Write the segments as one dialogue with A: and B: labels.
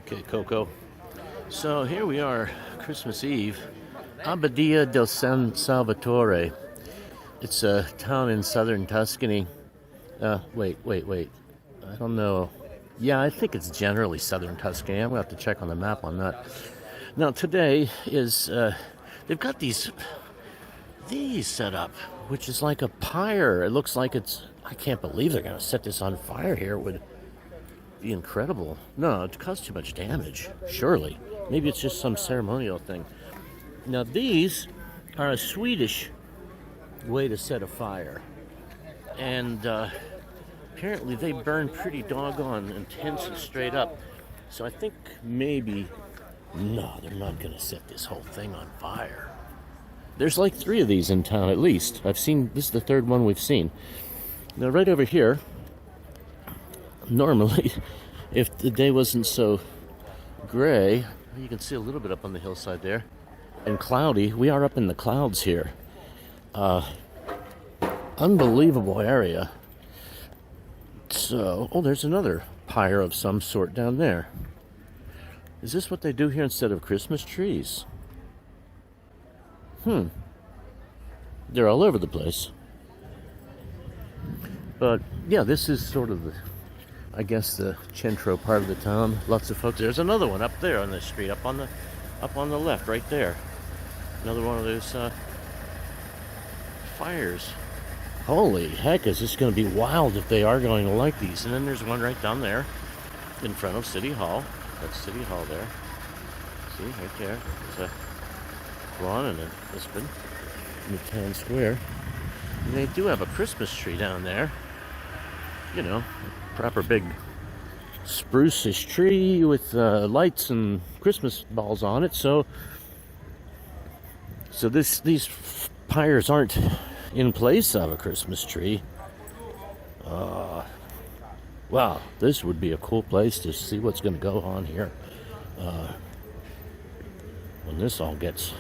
A: Okay, Coco. So here we are, Christmas Eve, Abbadia del San Salvatore. It's a town in southern Tuscany. Wait. I don't know. Yeah, I think it's generally southern Tuscany. I'm going to have to check on the map on that. Now, today is, they've got these set up, which is like a pyre. It looks like I can't believe they're going to set this on fire here. It would be incredible. No, it caused too much damage, surely. Maybe it's just some ceremonial thing. Now, these are a Swedish way to set a fire. And apparently they burn pretty doggone intense and straight up. So I think maybe, no, they're not going to set this whole thing on fire. There's like 3 of these in town at least. This is the 3rd one we've seen. Now, right over here, normally, if the day wasn't so gray, you can see a little bit up on the hillside there, and cloudy, we are up in the clouds here. Unbelievable area. So, there's another pyre of some sort down there. Is this what they do here instead of Christmas trees? They're all over the place. But, yeah, this is sort of the centro part of the town. Lots of folks. There's another one up there on the street, up on the left, right there. Another one of those fires. Holy heck, is this going to be wild if they are going to like these. And then there's one right down there in front of City Hall. That's City Hall there. See, right there. There's a lawn and a husband in the town square. And they do have a Christmas tree down there. You know, proper big spruce-ish tree with lights and Christmas balls on it. So these pyres aren't in place of a Christmas tree. Wow, this would be a cool place to see what's going to go on here when this all gets...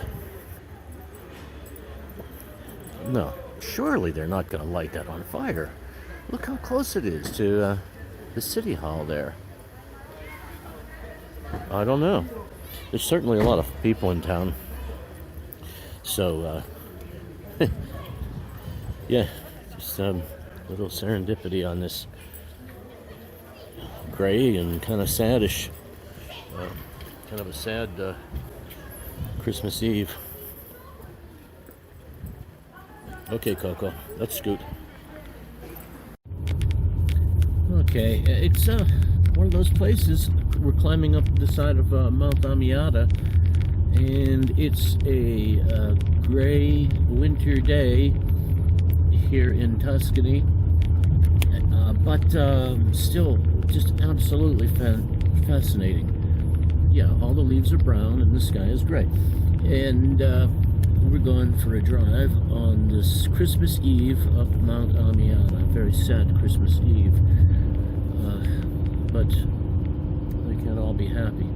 A: No, surely they're not going to light that on fire. Look how close it is to the City Hall there. I don't know. There's certainly a lot of people in town. So, yeah, just a little serendipity on this gray and kind of saddish, kind of a sad Christmas Eve. Okay, Coco, let's scoot. Okay, it's one of those places. We're climbing up the side of Mount Amiata, and it's a gray winter day here in Tuscany, but still just absolutely fascinating. Yeah, all the leaves are brown and the sky is gray, and we're going for a drive on this Christmas Eve up Mount Amiata. Very sad Christmas Eve. But we can't all be happy.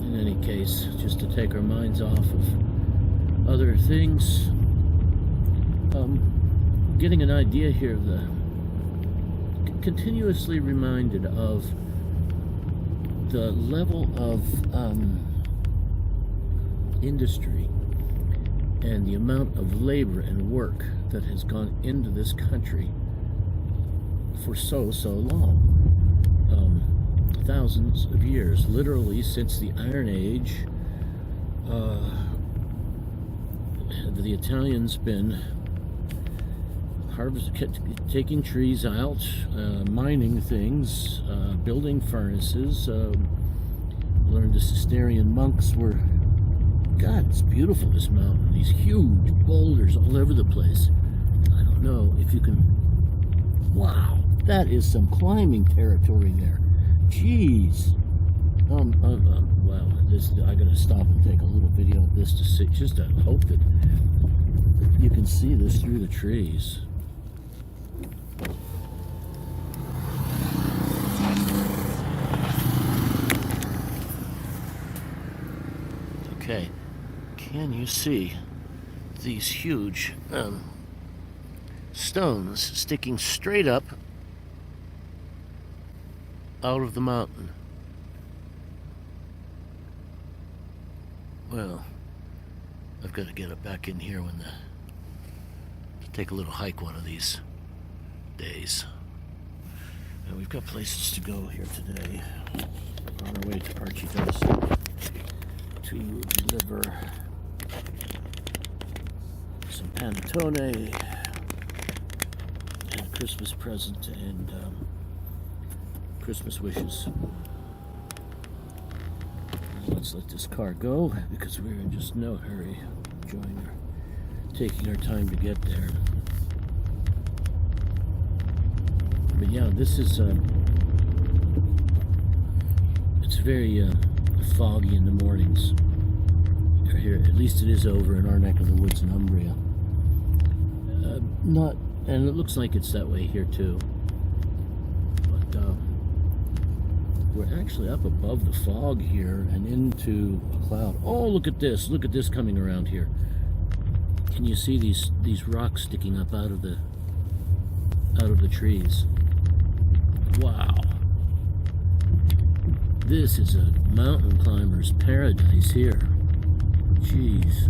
A: In any case, just to take our minds off of other things, getting an idea here of continuously reminded of the level of industry and the amount of labor and work that has gone into this country for so long. Thousands of years, literally since the Iron Age. The Italians been taking trees out, mining things, building furnaces. Learned the Cistercian monks were... God, it's beautiful, this mountain. These huge boulders all over the place. I don't know if you can... Wow, that is some climbing territory there. Jeez. Wow, I gotta stop and take a little video of this to see, just to hope that you can see this through the trees. Okay, can you see these huge stones sticking straight up out of the mountain. Well, I've got to get it back in here take a little hike one of these days. And we've got places to go here today. We're on our way to Arcidosso to deliver some panettone and a Christmas present and Christmas wishes. Let's let this car go because we're in just no hurry. Taking our time to get there. But yeah, this is it's very foggy in the mornings here. At least it is over in our neck of the woods in Umbria. And it looks like it's that way here too. But we're actually up above the fog here and into a cloud. Oh, look at this! Look at this coming around here. Can you see these rocks sticking up out of the trees? Wow. This is a mountain climber's paradise here. Jeez.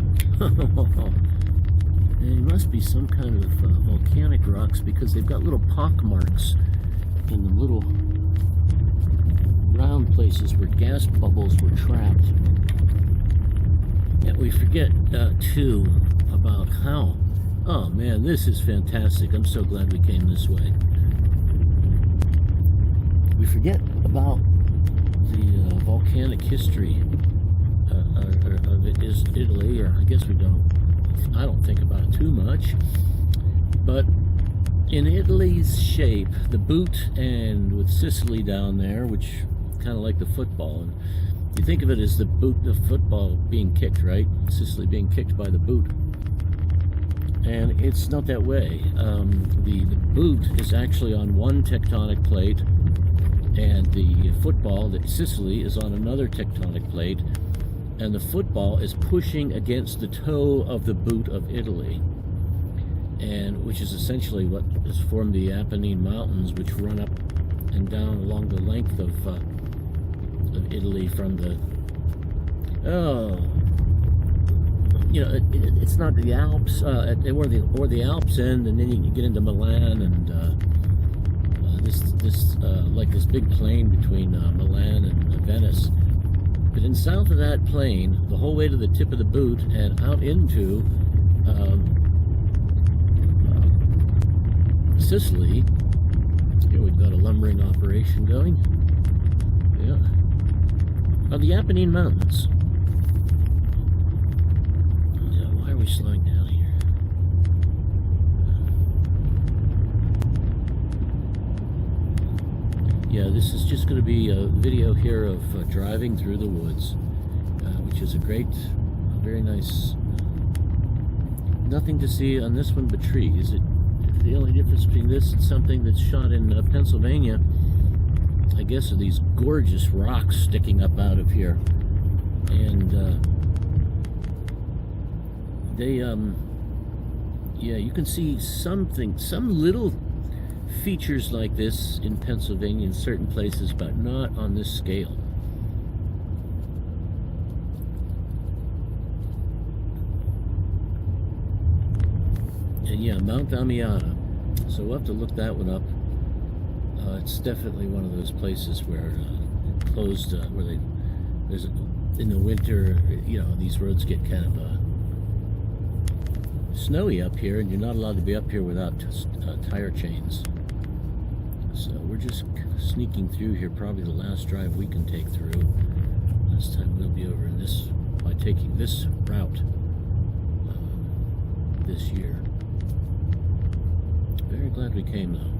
A: And it must be some kind of volcanic rocks because they've got little pock marks in the little round places where gas bubbles were trapped. Yeah, we forget too about how. Oh man, this is fantastic. I'm so glad we came this way. We forget about the volcanic history of Italy, or I guess we don't. I don't think about it too much. But in Italy's shape, the boot, and with Sicily down there, which kind of like the football, and you think of it as the football being kicked, right? Sicily being kicked by the boot. And it's not that way. The boot is actually on one tectonic plate, and the football, Sicily, is on another tectonic plate, and the football is pushing against the toe of the boot of Italy, and which is essentially what has formed the Apennine Mountains, which run up and down along the length of Italy from the it's not the Alps or the Alps end, and then you get into Milan and this like this big plain between Milan and Venice. But in south of that plain, the whole way to the tip of the boot and out into Sicily. Here we've got a lumbering operation going. Yeah. Are the Apennine Mountains. Why are we slowing down here? Yeah, this is just going to be a video here of driving through the woods, which is a very nice. Nothing to see on this one but trees. The only difference between this and something that's shot in Pennsylvania, I guess, are these gorgeous rocks sticking up out of here, and yeah, you can see some little features like this in Pennsylvania in certain places, but not on this scale. And yeah, Mount Amiata. So we'll have to look that one up. It's definitely one of those places where it closed, in the winter, these roads get kind of snowy up here, and you're not allowed to be up here without tire chains. So we're just sneaking through here, probably the last drive we can take through. Last time we'll be over in this, by taking this route this year. Very glad we came though.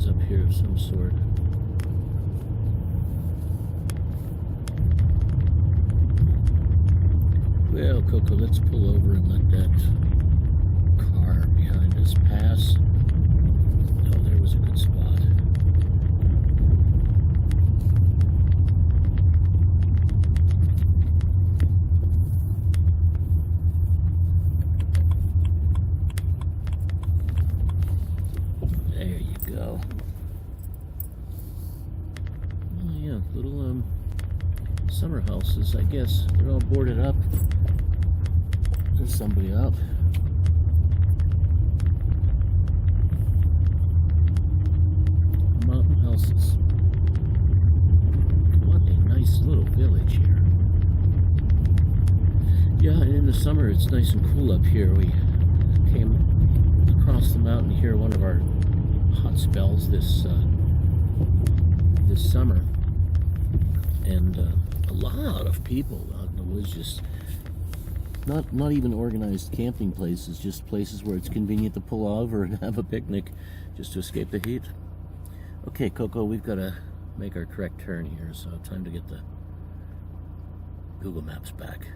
A: Up here of some sort. Well, Coco, let's pull over and let that car behind us pass. Oh, there was a good summer houses, I guess. They're all boarded up. There's somebody out. Mountain houses. What a nice little village here. Yeah, and in the summer it's nice and cool up here. We came across the mountain here, one of our hot spells this summer, and a lot of people out in the woods, just not even organized camping places, just places where it's convenient to pull over and have a picnic just to escape the heat. Okay, Coco, we've got to make our correct turn here, so time to get the Google Maps back.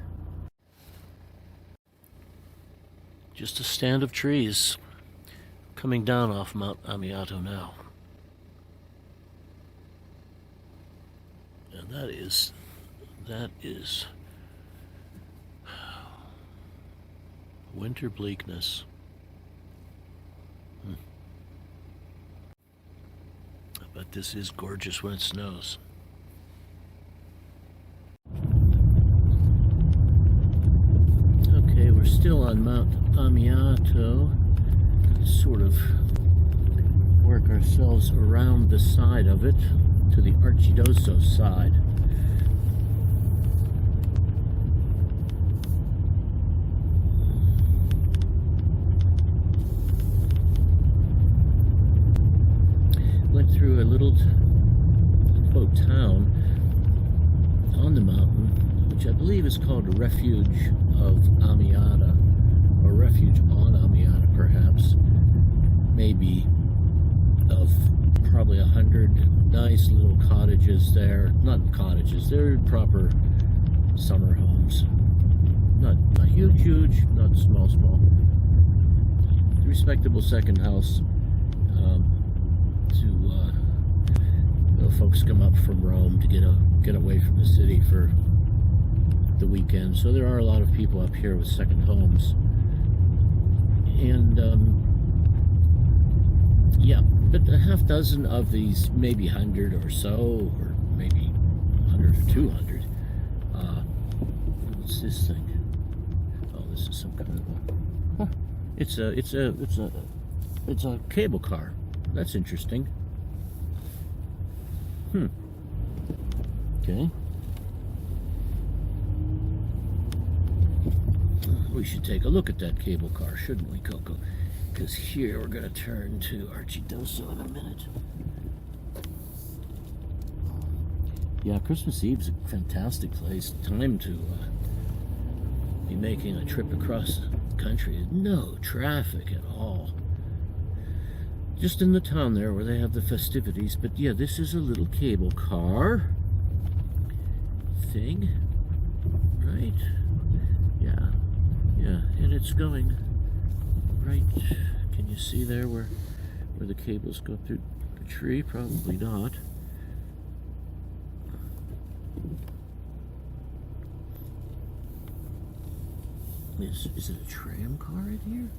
A: Just a stand of trees coming down off Mount Amiata now. And that is winter bleakness. But this is gorgeous when it snows. Okay, we're still on Mount Amiata. Sort of work ourselves around the side of it to the Arcidosso side. Went through a little quote town on the mountain, which I believe is called a refuge of Amiata, or refuge on Amiata perhaps, maybe, of probably 100 nice little cottages there. Not cottages, they're proper summer homes. Not huge, not small. Respectable second house. Folks come up from Rome to get away from the city for the weekend. So there are a lot of people up here with second homes. And yeah, but a half dozen of these, maybe 100 or so, or maybe 100 or 200. What's this thing? Oh, this is some kind of a. It's a cable car. That's interesting. Okay. We should take a look at that cable car, shouldn't we, Coco? Because here we're going to turn to Arcidosso in a minute. Yeah, Christmas Eve's a fantastic place. Time to be making a trip across the country. No traffic at all. Just in the town there where they have the festivities. But yeah, this is a little cable car thing, right? Yeah, and it's going right. Can you see there where the cables go through the tree? Probably not. Is it a tram car in here?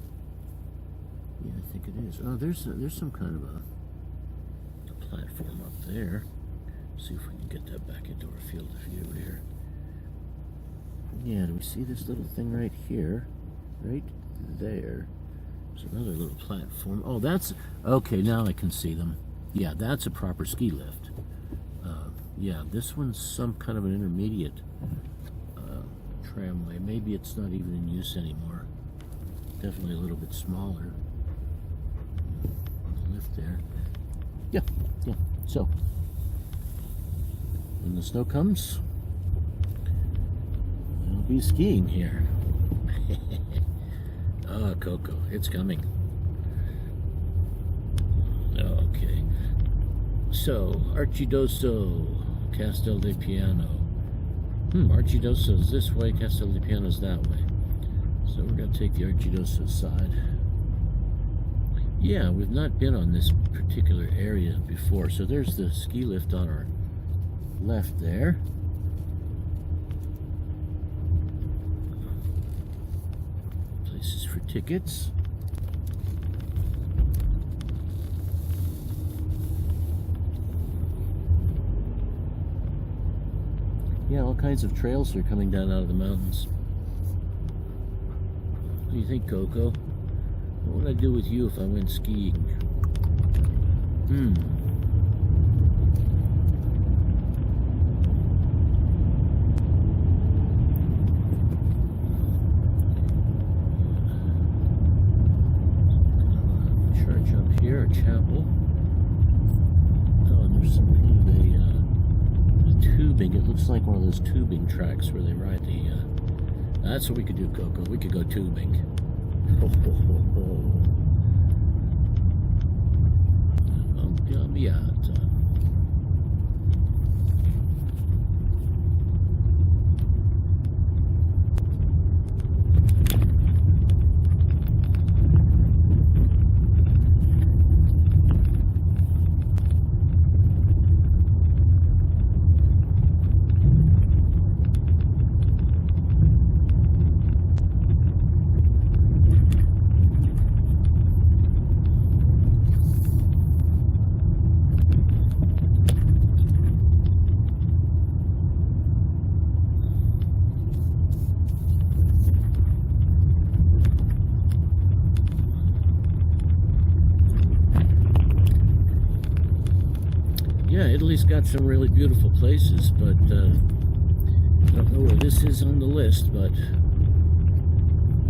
A: Yeah, I think it is. Oh, there's some kind of a platform up there. See if we can get that back into our field of view here. Yeah, do we see this little thing right here? Right there. There's another little platform. Oh, that's... Okay, now I can see them. Yeah, that's a proper ski lift. Yeah, this one's some kind of an intermediate tramway. Maybe it's not even in use anymore. Definitely a little bit smaller. Lift there. Yeah. So, when the snow comes, I'll be skiing here. Oh, Coco, it's coming. Okay. So, Arcidosso, Castel di Piano. Arcidosso is this way, Castel di Piano is that way. So we're going to take the Arcidosso side. Yeah, we've not been on this particular area before. So there's the ski lift on our left there. Places for tickets. Yeah, all kinds of trails are coming down out of the mountains. What do you think, Coco? What would I do with you if I went skiing? Church up here, a chapel. Oh, and there's some kind of a tubing. It looks like one of those tubing tracks where they ride the. That's what we could do, Coco. We could go tubing. Mount Amiata. Yeah, Italy's got some really beautiful places, but I don't know where this is on the list, but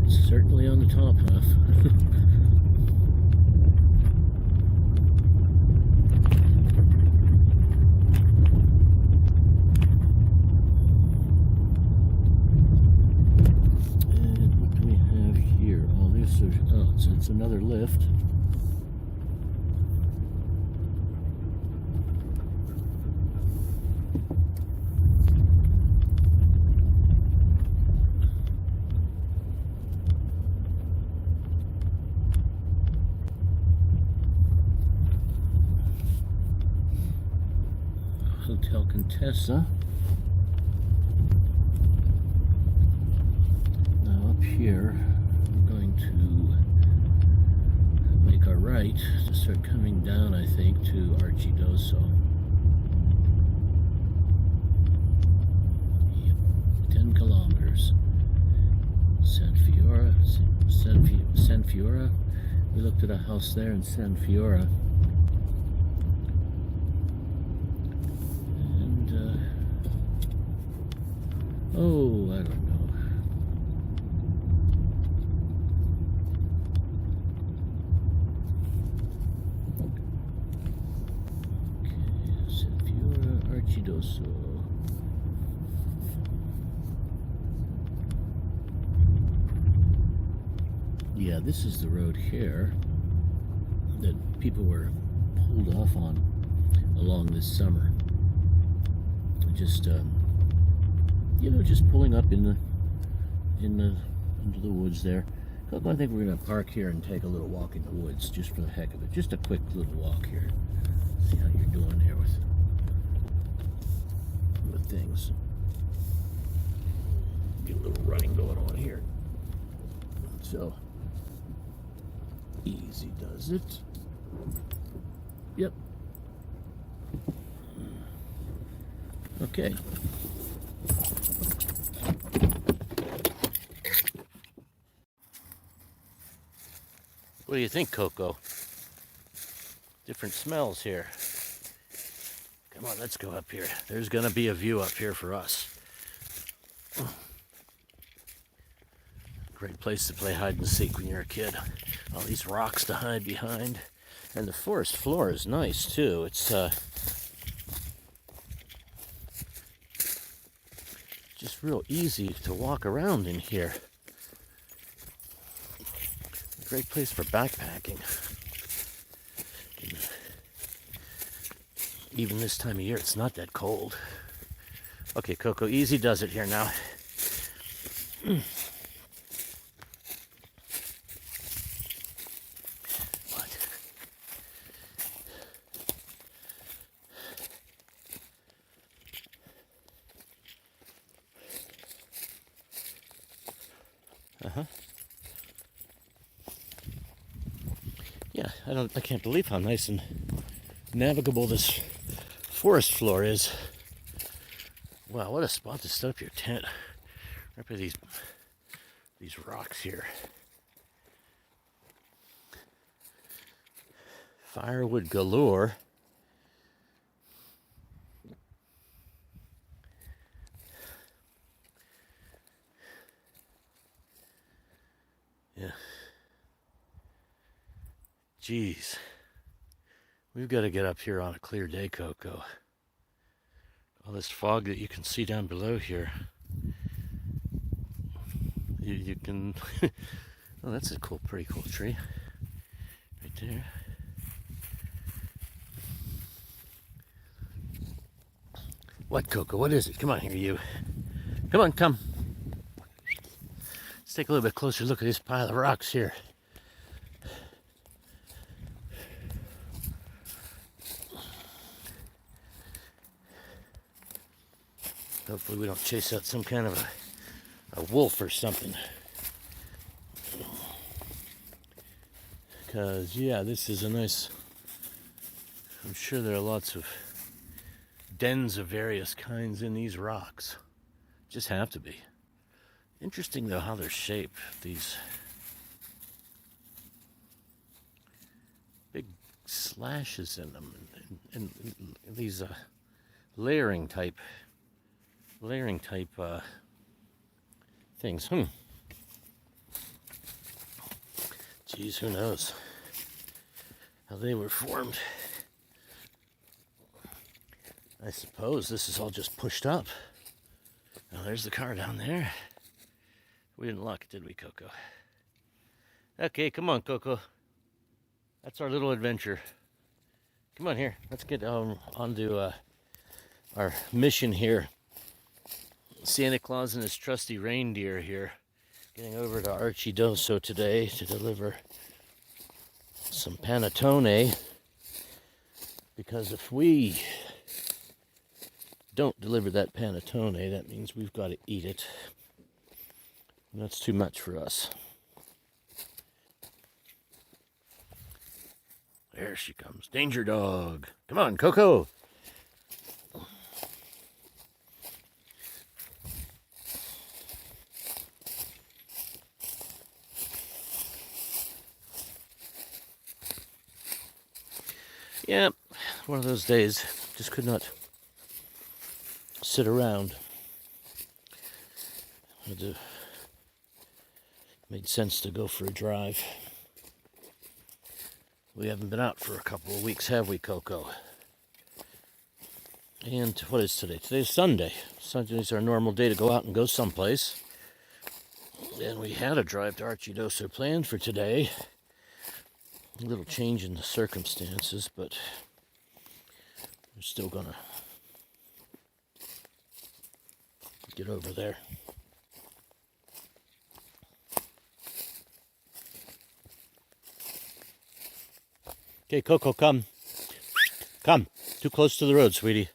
A: it's certainly on the top half. And what do we have here? Oh, so it's another lift. Hotel Contessa. Now up here, we're going to make our right to start coming down, I think, to Arcidosso. Yep, 10 kilometers. San Fiora. We looked at a house there in San Fiora. Oh, I don't know. Okay, San Fiora, Arcidosso. Yeah, this is the road here that people were pulled off on along this summer. Just you know, just pulling up into the woods there. I think we're gonna park here and take a little walk in the woods just for the heck of it. Just a quick little walk here. See how you're doing here with things. Get a little running going on here. So easy does it. Yep. Okay. What do you think, Coco? Different smells here. Come on, let's go up here. There's gonna be a view up here for us. Great place to play hide and seek when you're a kid. All these rocks to hide behind. And the forest floor is nice too. It's just real easy to walk around in here. Great place for backpacking. Even this time of year, it's not that cold. Okay, Coco, easy does it here now. What? Yeah, I can't believe how nice and navigable this forest floor is Wow, what a spot to set up your tent. Right by these rocks here. Firewood galore. Yeah. Jeez. We've got to get up here on a clear day, Coco. All this fog that you can see down below here. You can... Oh, that's a pretty cool tree. Right there. What, Coco? What is it? Come on here, you. Come on, come. Let's take a little bit closer look at this pile of rocks here. Hopefully we don't chase out some kind of a wolf or something. Because, yeah, this is a nice... I'm sure there are lots of dens of various kinds in these rocks. Just have to be. Interesting, though, how they're shaped. These big slashes in them. And these layering type things. Geez, who knows how they were formed. I suppose this is all just pushed up. Now there's the car down there. We didn't lock it, did we, Coco? Okay, come on, Coco. That's our little adventure. Come on here. Let's get onto our mission here. Santa Claus and his trusty reindeer here, getting over to Arcidosso today to deliver some panettone, because if we don't deliver that panettone, that means we've got to eat it, and that's too much for us. There she comes, Danger Dog. Come on, Coco. Yeah, one of those days. Just could not sit around. Made sense to go for a drive. We haven't been out for a couple of weeks, have we, Coco? And what is today? Today's Sunday. Sunday's our normal day to go out and go someplace. And we had a drive to Arcidosso planned for today. A little change in the circumstances, but we're still gonna get over there. Okay, Coco, come. Come. Too close to the road, sweetie.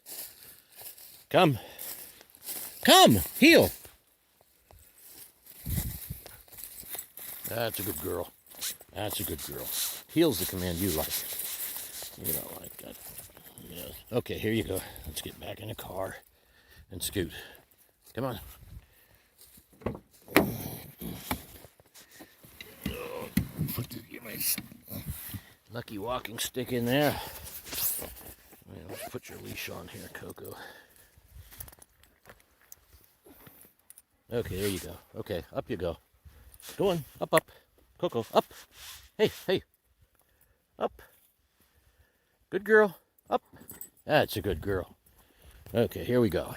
A: Come. Come! Heel! That's a good girl. That's a good girl. Heel's the command you like. You don't like that. Yeah. Okay, here you go. Let's get back in the car and scoot. Come on. Get my lucky walking stick in there. Let's put your leash on here, Coco. Okay, there you go. Okay, up you go. Go on. Up, up. Coco, up. Hey, hey. Up. Good girl. Up. That's a good girl. Okay, here we go.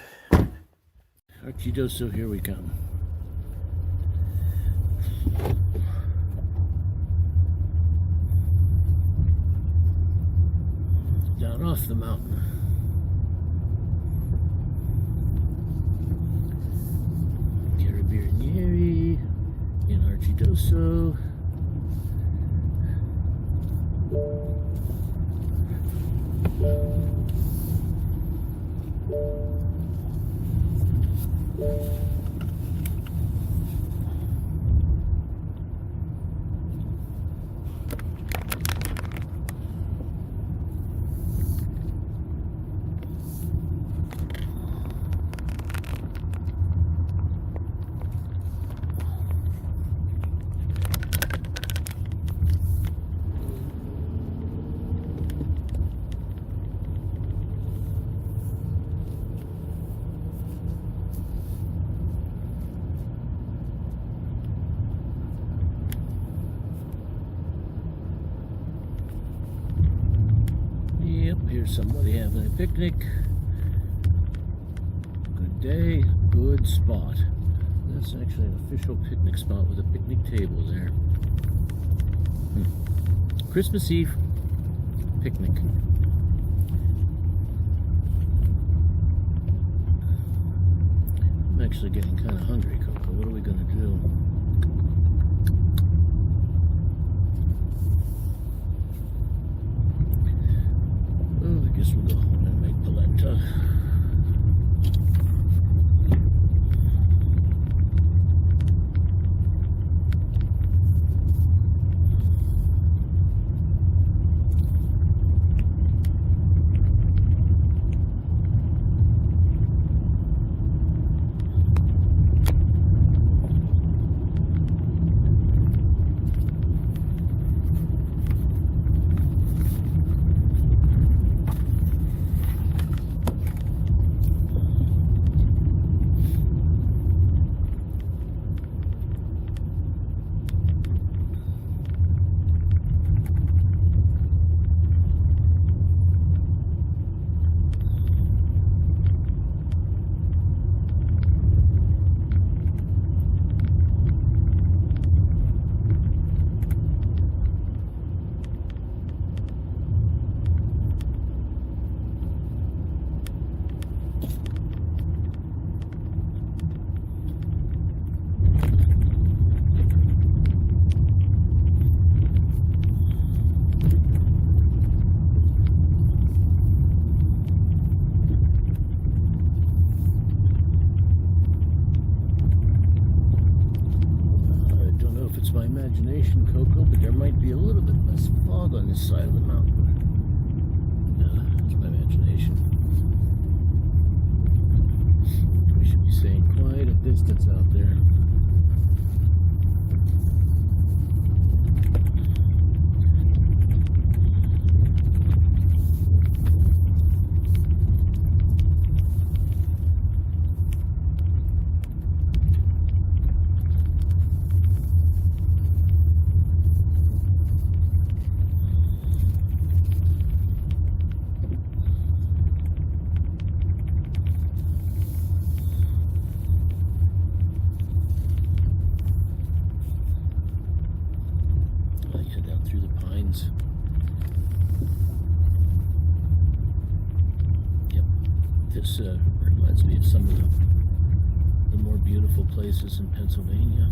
A: Arcidosso, here we come. Down off the mountain. Carabinieri in Arcidosso. Here's somebody having a picnic. Good day, good spot. That's actually an official picnic spot with a picnic table there. Christmas Eve picnic. I'm actually getting kind of hungry, Coco. What are we going to do? Well, I guess we'll go home and make polenta. My imagination, Coco, but there might be a little bit less fog on this side of the mountain. It's my imagination. We should be staying quite a distance out there. Through the pines. Yep, this reminds me of some of the more beautiful places in Pennsylvania.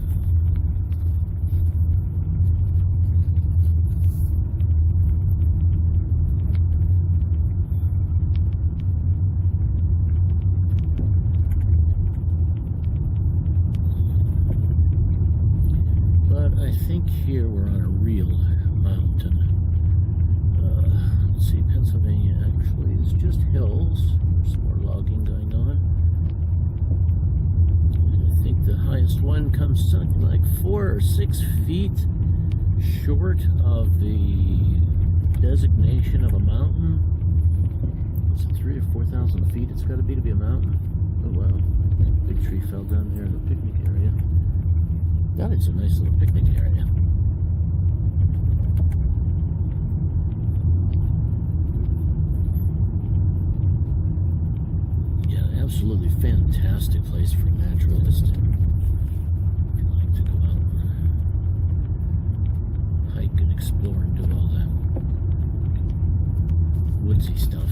A: But I think here we're on a real mountain. Let's see, Pennsylvania actually is just hills. There's some more logging going on. And I think the highest one comes something like 4 or 6 feet short of the designation of a mountain. Is it 3,000 or 4,000 feet? It's got to be a mountain. Oh wow, big tree fell down there in the picnic area. God, it's a nice little picnic area. Absolutely fantastic place for a naturalist. If you like to go out and hike and explore and do all that woodsy stuff.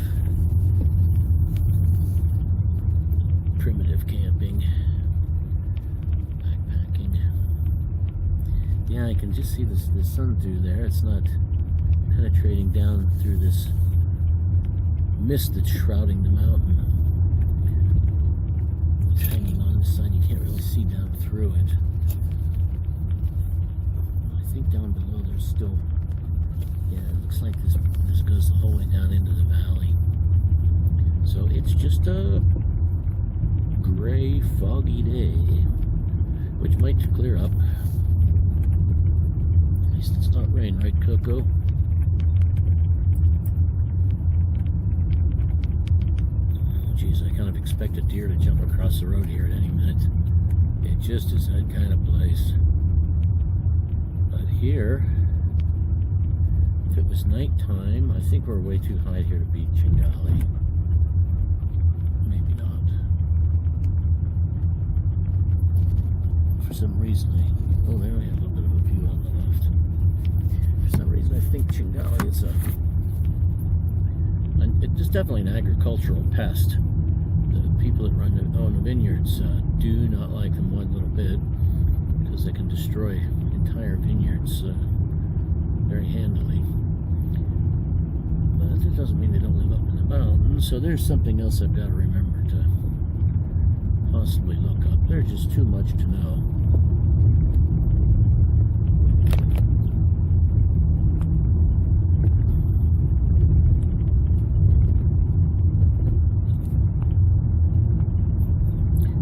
A: Primitive camping, backpacking. Yeah, I can just see the sun through there. It's not penetrating down through this mist that's shrouding the mountain. Hanging on this side, you can't really see down through it. I think down below there's still, yeah, it looks like this goes the whole way down into the valley. So it's just a gray, foggy day, which might clear up. At least it's not rain, right, Coco? Geez, I kind of expect a deer to jump across the road here at any minute. It just is that kind of place. But here, it was nighttime, I think we're way too high here to beat Chingali. Maybe not. For some reason, oh, there we have a little bit of a view on the left. For some reason, I think Chingali is it's definitely an agricultural pest. The people that own the vineyards do not like them one little bit, because they can destroy entire vineyards very handily. But it doesn't mean they don't live up in the mountains, so there's something else I've got to remember to possibly look up. There's just too much to know.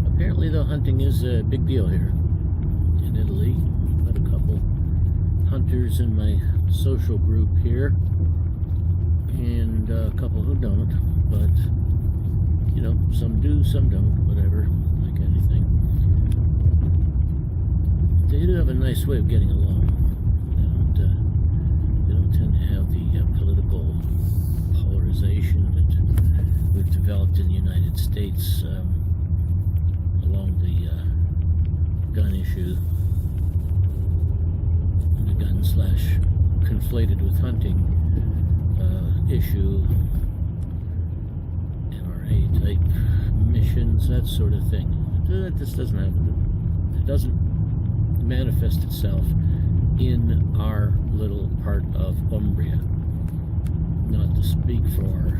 A: Apparently, though, hunting is a big deal here in Italy. I've got a couple hunters in my social group here, and a couple who don't, but, you know, some do, some don't, whatever, like anything. They do have a nice way of getting along, and they don't tend to have the political polarization that we've developed in the United States along the gun issue, the gun / conflated with hunting issue, NRA type missions, that sort of thing. This doesn't happen. It doesn't manifest itself in our little part of Umbria. Not to speak for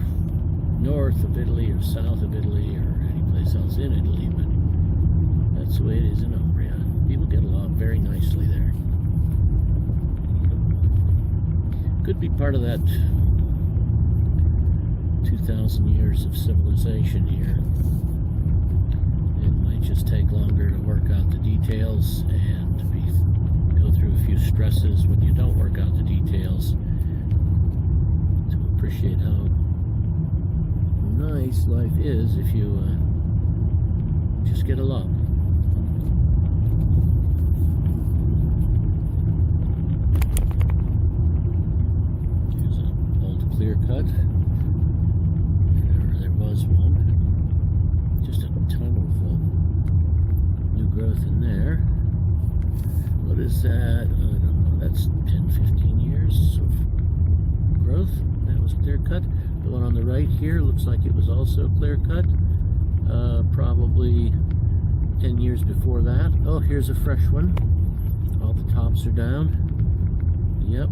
A: north of Italy or south of Italy or any place else in Italy, but that's the way it is in Umbria. People get along very nicely there. Could be part of that 2,000 years of civilization here. It might just take longer to work out the details and go through a few stresses when you don't work out the details to appreciate how nice life is if you just get along. Here's an old clear cut. There was one. Just a ton of new growth in there. What is that? I don't know. That's 10, 15 years of growth. That was clear cut. The one on the right here looks like it was also clear cut. Probably 10 years before that. Oh, here's a fresh one. All the tops are down. Yep.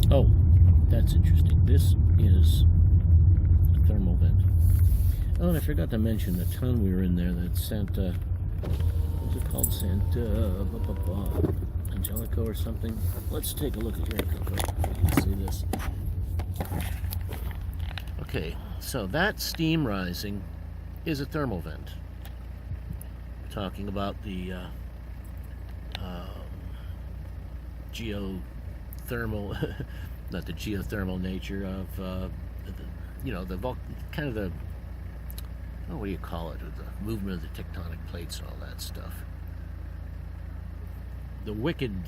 A: Oh, that's interesting. This is a thermal vent. Oh, and I forgot to mention the town we were in there, that Santa, what was it called? Santa Angelico or something? Let's take a look at here real quick. You can see this. Okay, so that steam rising is a thermal vent. We're talking about the geothermal, not the geothermal nature of, you know, kind of the, oh, what do you call it? The movement of the tectonic plates and all that stuff. The wicked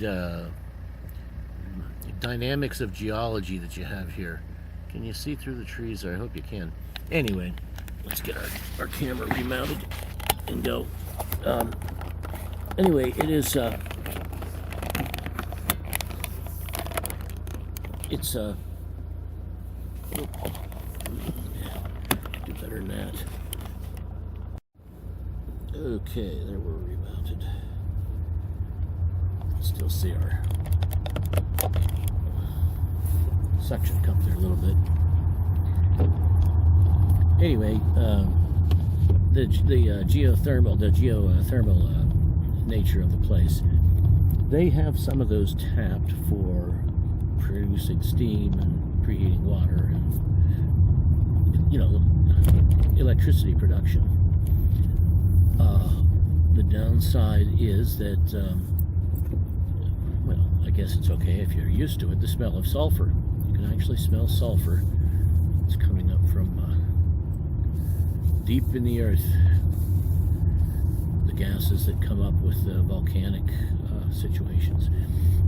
A: dynamics of geology that you have here. Can you see through the trees there? I hope you can. Anyway, let's get our camera remounted and go. Anyway, it is, it's do better than that. Okay, there we're remounted. Still see our suction cup there a little bit. Anyway, the geothermal nature of the place, they have some of those tapped for producing steam and preheating water and, you know, electricity production. The downside is that guess it's okay if you're used to it, the smell of sulfur. You can actually smell sulfur. It's coming up from deep in the earth. The gases that come up with the volcanic situations.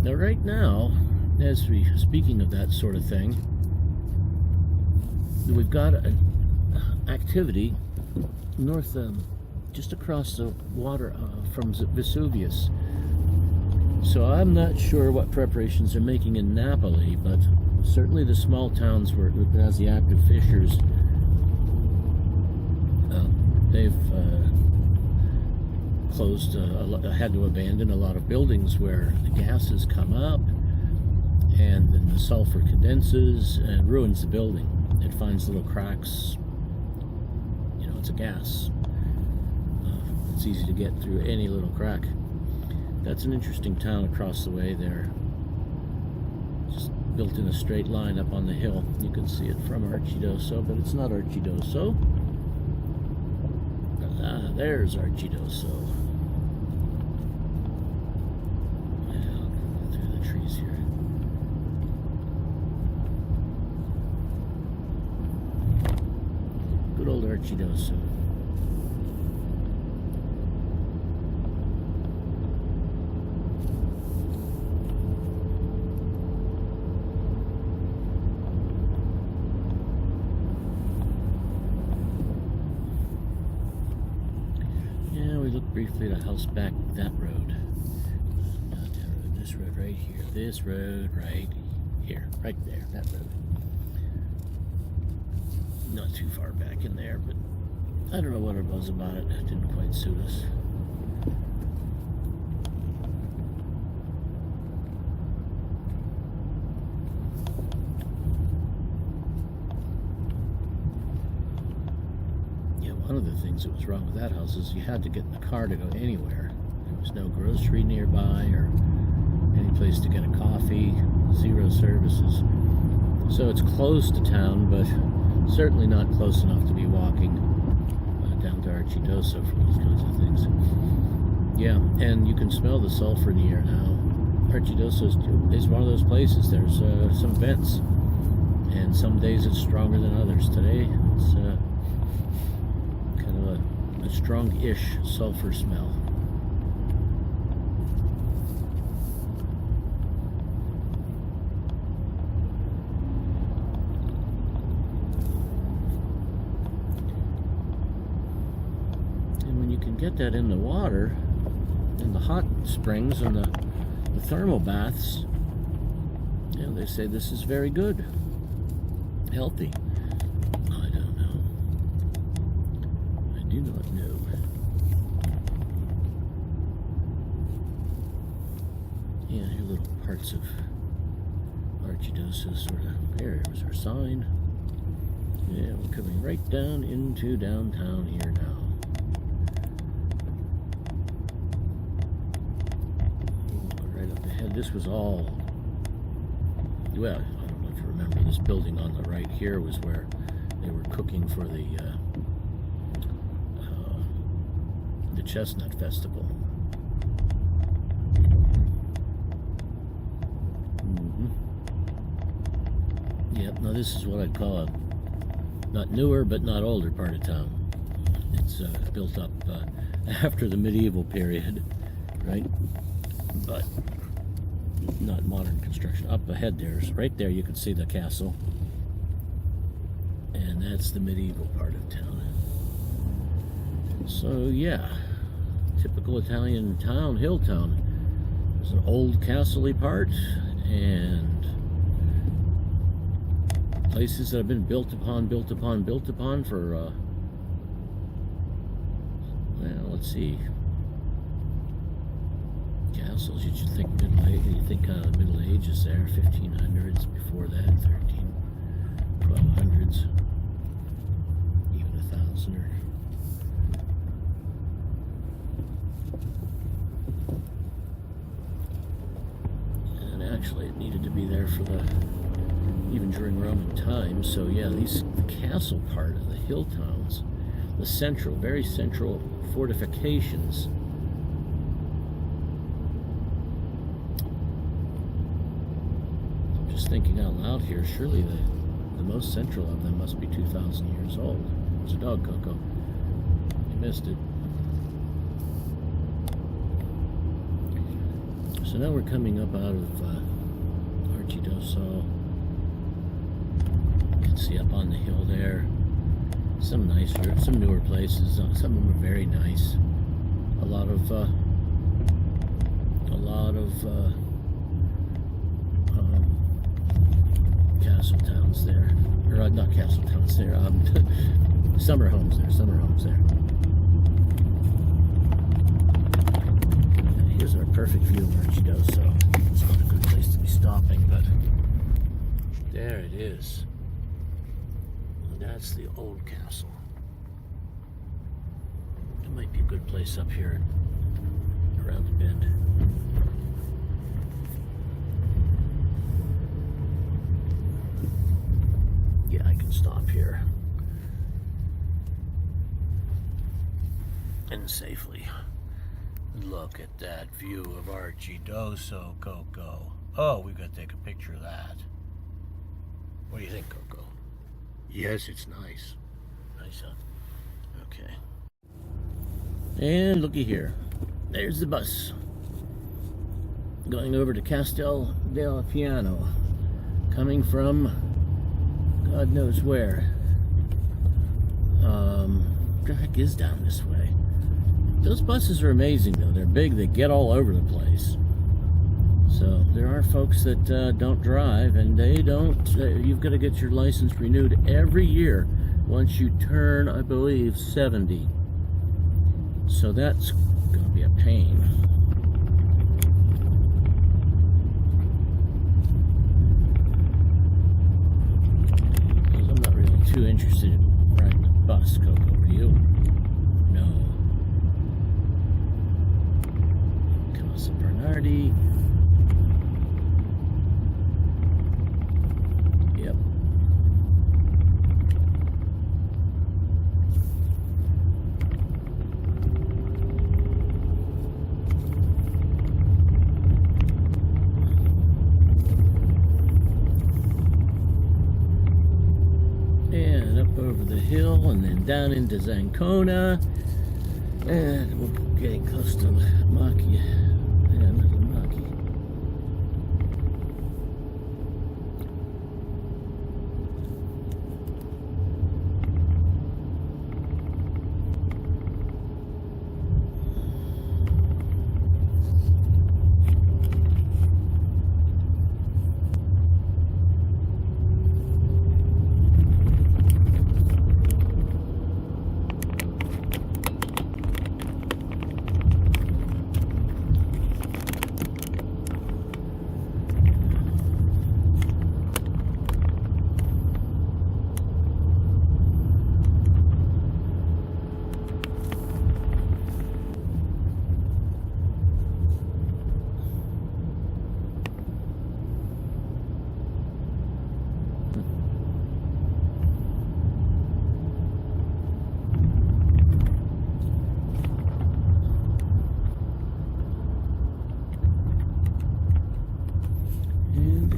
A: Now, right now, as we speaking of that sort of thing, we've got an activity north, just across the water from Vesuvius. So I'm not sure what preparations they're making in Napoli, but certainly the small towns where it has the active fissures, they've closed, had to abandon a lot of buildings where the gases come up, and then the sulfur condenses and ruins the building. It finds little cracks. You know, it's a gas. It's easy to get through any little crack. That's an interesting town across the way there. Just built in a straight line up on the hill. You can see it from Arcidosso, but it's not Arcidosso. Ah, there's Arcidosso. Yeah, I'll go through the trees here. Good old Arcidosso. Briefly at a house back that road. Not that road, this road right here. This road right here. Right there, that road. Not too far back in there, but I don't know what it was about it. It didn't quite suit us. One of the things that was wrong with that house is you had to get in the car to go anywhere. There was no grocery nearby or any place to get a coffee, zero services. So it's close to town, but certainly not close enough to be walking down to Arcidosso for these kinds of things. Yeah, and you can smell the sulfur in the air now. Arcidosso is one of those places. There's some vents, and some days it's stronger than others. Today it's a strong-ish sulfur smell. And when you can get that in the water, in the hot springs and the thermal baths, you know, they say this is very good, healthy. I do not know. Yeah, here little parts of Arcidosso sort of. There's our sign. Yeah, we're coming right down into downtown here now. Right up ahead. This was all. Well, I don't know if you remember, this building on the right here was where they were cooking for the Chestnut Festival. Yep, now this is what I'd call a not newer but not older part of town. It's built up after the medieval period, right? But not modern construction. Up ahead right there you can see the castle. And that's the medieval part of town. So yeah, typical Italian town, hill town. There's an old castle-y part and places that have been built upon for well, let's see, castles. You should think Middle Age. You think Middle Ages there, 1500s. Before that, 1200s, even 1000 or. Actually, it needed to be there for even during Roman times. So yeah, the castle part of the hill towns, the very central fortifications just thinking out loud here, surely the most central of them must be 2,000 years old. There's a dog, Coco. You missed it. So now we're coming up out of Arcidosso. You can see up on the hill there some nicer, some newer places. Some of them are very nice. A lot of castle towns there, or not castle towns there. Summer homes there. And here's our perfect view of Arcidosso. It's not a good place to be stopping, but there it is. That's the old castle. It might be a good place up here around the bend. Yeah, I can stop here. And safely. Look at that view of Arcidosso, Coco. Oh, we've got to take a picture of that. What do you think, Coco? Yes, it's nice. Nice, huh? Okay. And looky here. There's the bus. Going over to Castel del Piano. Coming from God knows where. The heck is down this way? Those buses are amazing though. They're big, they get all over the place. So there are folks that don't drive, and they don't. You've got to get your license renewed every year once you turn, I believe, 70. So that's going to be a pain. Because I'm not really too interested in riding the bus, Coco. Are you? No. Casa Bernardi. Yep. And up over the hill and then down into Zancona. And we're getting close to Maki. Yeah, little Maki.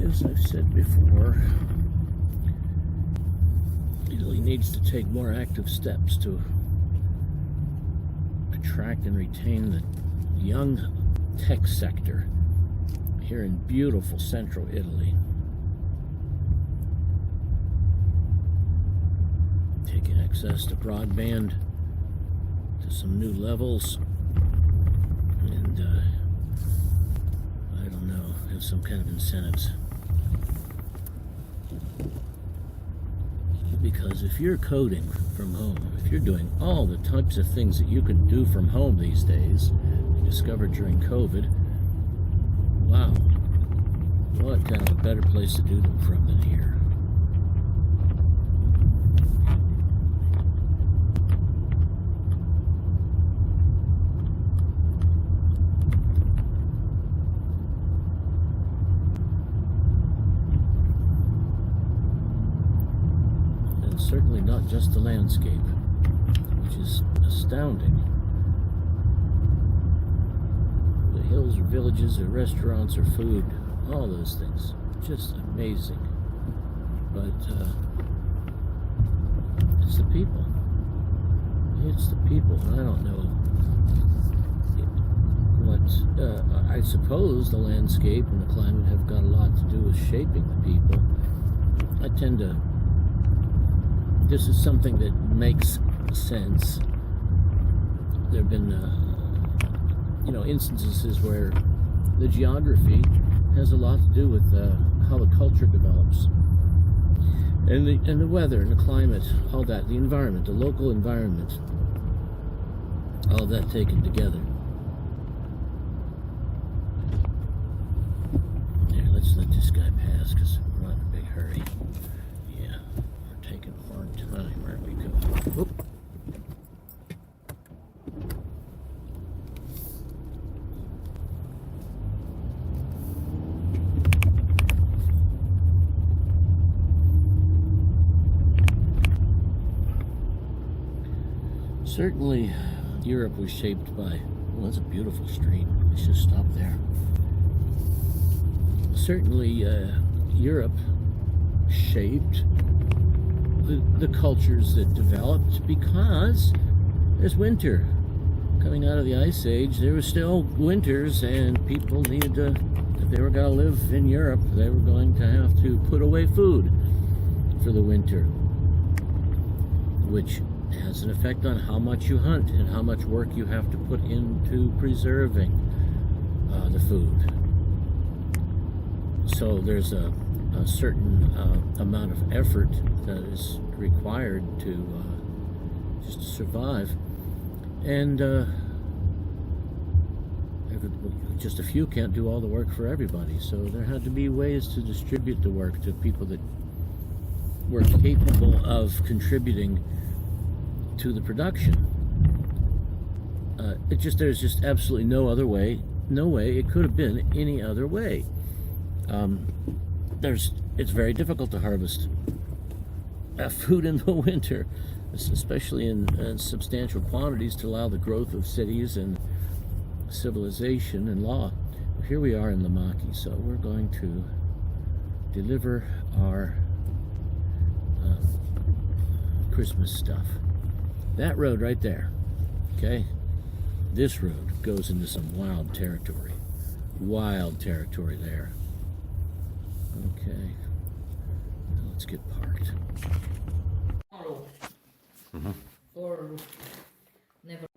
A: As I've said before, Italy needs to take more active steps to attract and retain the young tech sector here in beautiful central Italy. Taking access to broadband to some new levels, and I don't know, have some kind of incentives. Because if you're coding from home, if you're doing all the types of things that you can do from home these days, we discovered during COVID, wow, what kind of a better place to do them from than here? Certainly not just the landscape, which is astounding. The hills or villages or restaurants or food, all those things. just amazing. But it's the people. It's the people. I don't know what. I suppose the landscape and the climate have got a lot to do with shaping the people. I tend to. This is something that makes sense. There have been, instances where the geography has a lot to do with how the culture develops, and the weather and the climate, all that, the environment, the local environment, all that taken together. Here, let's let this guy pass because we're not in a big hurry. Yeah, we're taking a long time. Where we go? Oop. Certainly, Europe was shaped by, well, that's a beautiful stream. Let's just stop there. Certainly, Europe shaped the cultures that developed because there's winter. Coming out of the Ice Age, there were still winters, and people needed to, if they were going to live in Europe, they were going to have to put away food for the winter, which has an effect on how much you hunt and how much work you have to put into preserving the food. So there's a certain amount of effort that is required to just to survive, and just a few can't do all the work for everybody. So there had to be ways to distribute the work to people that were capable of contributing to the production. There's just absolutely no other way. No way it could have been any other way. It's very difficult to harvest food in the winter, especially in substantial quantities, to allow the growth of cities and civilization and law. Here we are in Lamaki, so we're going to deliver our Christmas stuff. That road right there, okay? This road goes into some wild territory. Wild territory there. Okay. Now let's get parked. Mm-hmm.
B: Or never.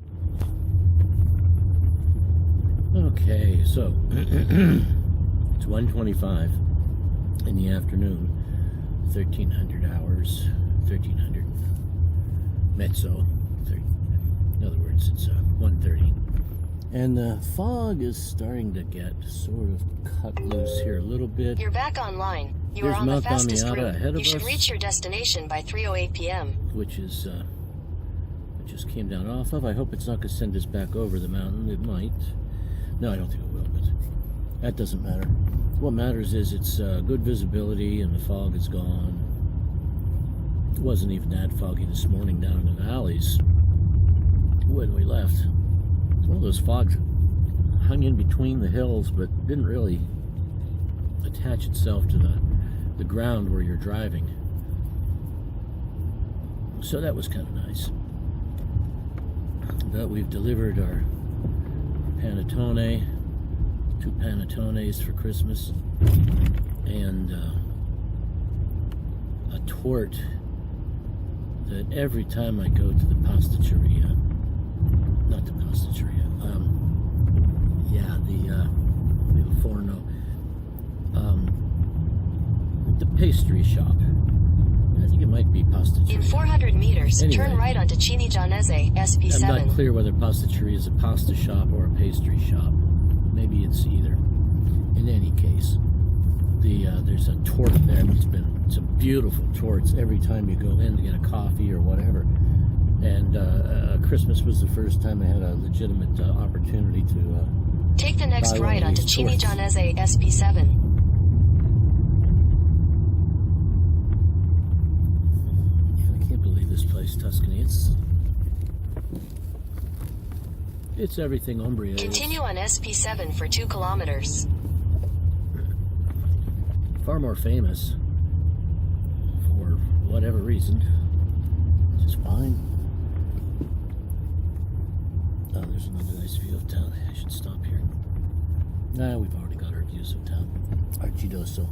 A: Okay, so it's 1:25 in the afternoon. 1300 hours, 1300 mezzo. In other words, it's 1:30. And the fog is starting to get sort of cut loose here a little bit.
C: You're back online. You
A: There's
C: are on
A: Mount
C: the fastest
A: Amiata
C: route.
A: ahead of
C: You should
A: us,
C: reach your destination by 3:08 p.m.
A: which is it just came down off of. I hope it's not going to send us back over the mountain. It might. No, I don't think it will, but that doesn't matter. What matters is it's good visibility and the fog is gone. It wasn't even that foggy this morning down in the valleys when we left. It's one of those fogs hung in between the hills but didn't really attach itself to the ground where you're driving. So that was kind of nice. But we've delivered our panettone, 2 panettones for Christmas, and a torte that every time I go to the pasticceria, not the pasticceria, the forno, the pastry shop. I think it might be pasticceria.
C: In 400 meters,
A: Anyway,
C: turn right onto Cinigianese, SP7.
A: I'm not clear whether pasticceria is a pasta shop or a pastry shop. Maybe it's either. In any case, there's a torte there. It's been some beautiful tortes every time you go in to get a coffee or whatever. And Christmas was the first time I had a legitimate opportunity to
C: Take the next
A: buy one
C: right
A: of
C: onto
A: these tortes.
C: Cinigianese, SP7.
A: I can't believe this place, Tuscany. It's everything Umbria is.
C: Continue on SP7 for 2 kilometers.
A: far more famous for whatever reason. Which is fine. Oh, there's another nice view of town. I should stop here. Nah, we've already got our views of town. Arcidosso.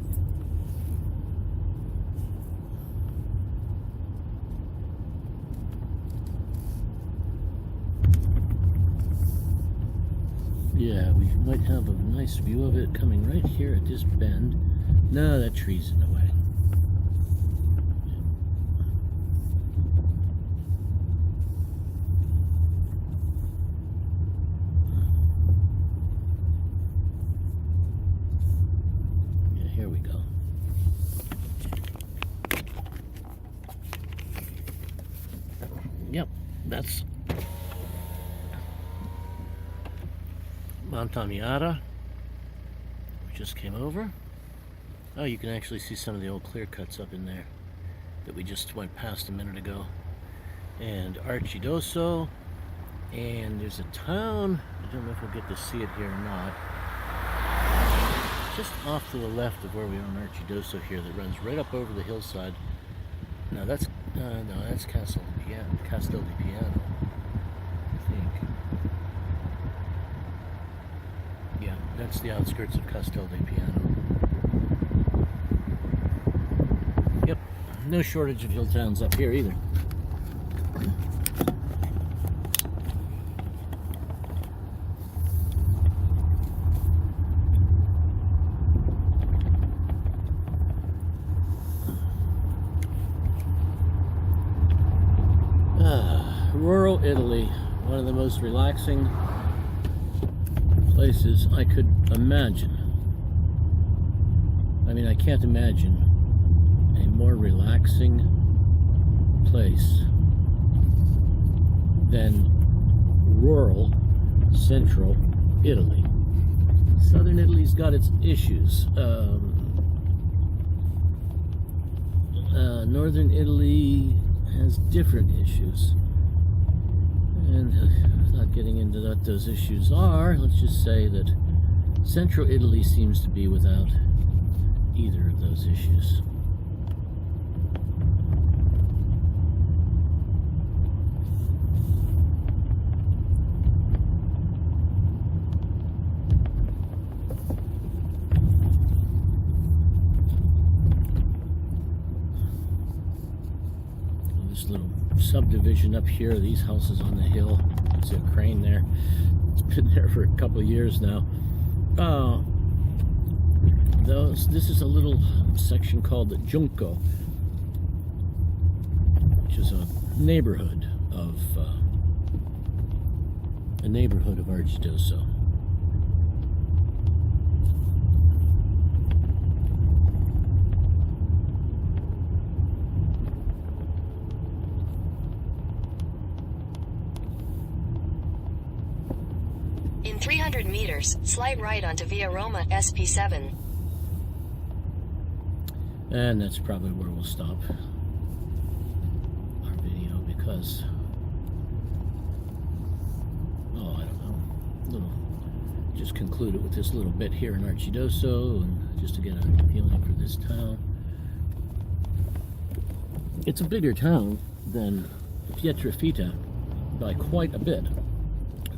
A: Yeah, we might have a nice view of it coming right here at this bend. No, that tree's in the way. Yeah, here we go. Yep, that's Mount Amiata. We just came over. Oh, you can actually see some of the old clear cuts up in there that we just went past a minute ago. And Arcidosso. And there's a town, I don't know if we'll get to see it here or not, just off to the left of where we are in Arcidosso here, that runs right up over the hillside. No, that's Castel di Piano, I think. Yeah, that's the outskirts of Castel di Piano. Yep, no shortage of hill towns up here either. Rural Italy, one of the most relaxing places I could imagine. I mean, I can't imagine a more relaxing place than rural central Italy. Southern Italy's got its issues. Northern Italy has different issues. And not getting into what those issues are, let's just say that Central Italy seems to be without either of those issues. This little subdivision up here, these houses on the hill. There's a crane there. It's been there for a couple of years now. This is a little section called the Junco, which is a neighborhood of Arcidosso.
C: In 300 meters, slide right onto Via Roma SP7.
A: And that's probably where we'll stop our video because, I don't know, just conclude it with this little bit here in Arcidosso, and just to get a feeling for this town. It's a bigger town than Pietrafita by quite a bit.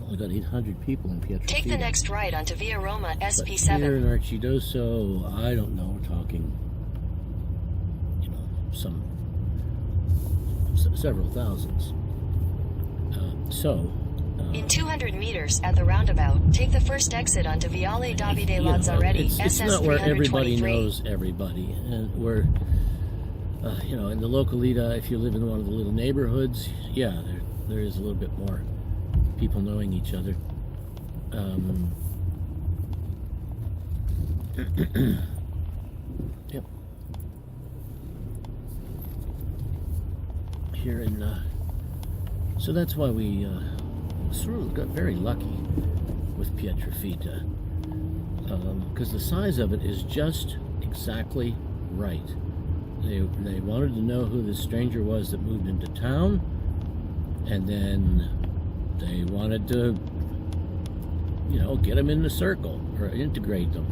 A: We've got 800 people in Pietrafita.
C: Take the next right onto Via Roma SP7.
A: But here in Arcidosso, I don't know, we're talking, several thousands.
C: In 200 meters at the roundabout, take the first exit onto Viale Davide Lazzaretti,
A: it's
C: SS
A: not where everybody
C: 323.
A: knows everybody, and we're, in the localita, if you live in one of the little neighborhoods, yeah, there is a little bit more people knowing each other. Yep. Here in, so that's why we sort of got very lucky with Pietrafita, because the size of it is just exactly right. They wanted to know who this stranger was that moved into town, and then they wanted to, get them in the circle or integrate them,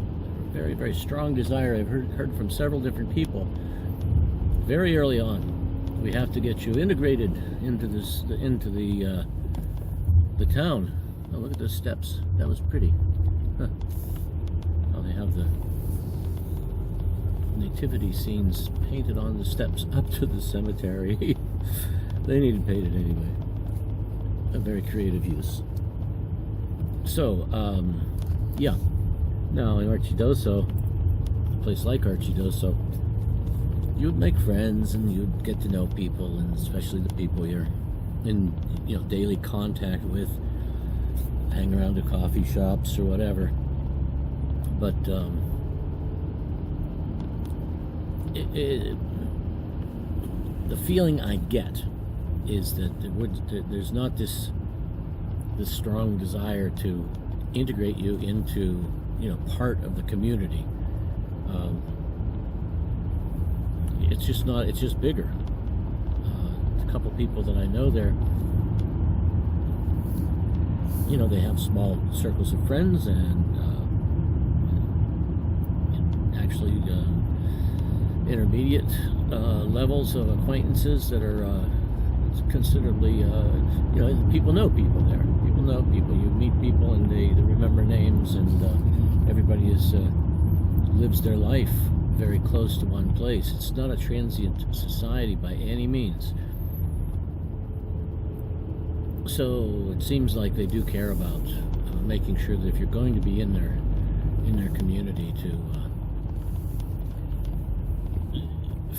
A: very, very strong desire. I've heard from several different people very early on. We have to get you integrated into the town. Oh, look at those steps. That was pretty. Huh. Oh, they have the nativity scenes painted on the steps up to the cemetery. They needed painted anyway. A very creative use. So, yeah. Now in Arcidosso, a place like Arcidosso, you'd make friends and you'd get to know people, and especially the people you're in, daily contact with. Hang around to coffee shops or whatever. But the feeling I get is that there's not this strong desire to integrate you into part of the community. It's just not. It's just bigger. A couple people that I know there, they have small circles of friends and actually intermediate levels of acquaintances that are considerably, people know people there. People know people. You meet people and they remember names, and everybody lives their life very close to one place. It's not a transient society by any means. So it seems like they do care about making sure that if you're going to be in their community, to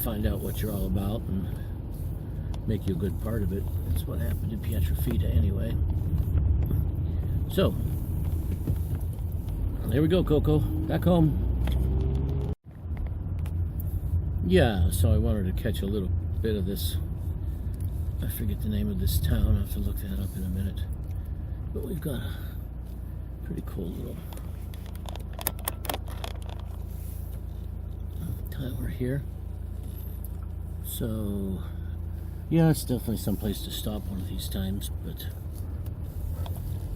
A: find out what you're all about and make you a good part of it. That's what happened in Pietrafita anyway. So there we go, Coco. Back home. Yeah, so I wanted to catch a little bit of this. I forget the name of this town. I'll have to look that up in a minute. But we've got a pretty cool little tower here. So, yeah, it's definitely someplace to stop one of these times. But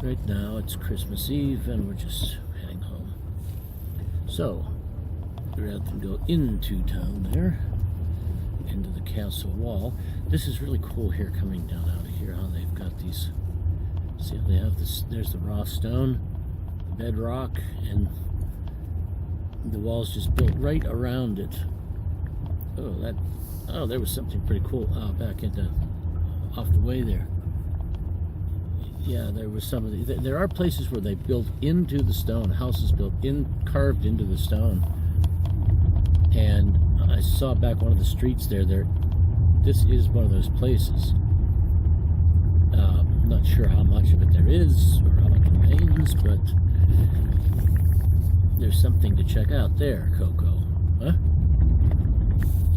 A: right now it's Christmas Eve and we're just heading home. So, rather than go into town there, into the castle wall. This is really cool here, coming down out of here, how they've got these, see how they have this, there's the raw stone, the bedrock, and the wall's just built right around it. Oh, there was something pretty cool back off the way there. Yeah, there was some of there are places where they built into the stone, houses carved into the stone. And I saw back one of the streets there. This is one of those places. I'm not sure how much of it there is or how much remains, but there's something to check out there, Coco. Huh?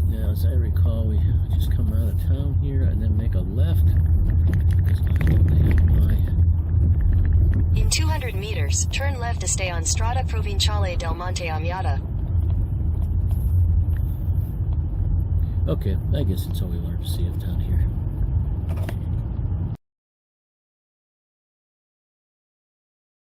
A: Now, as I recall, we just come out of town here and then make a left.
C: In 200 meters, turn left to stay on Strada Provinciale del Monte Amiata.
A: Okay, I guess that's all we wanted to see of down here.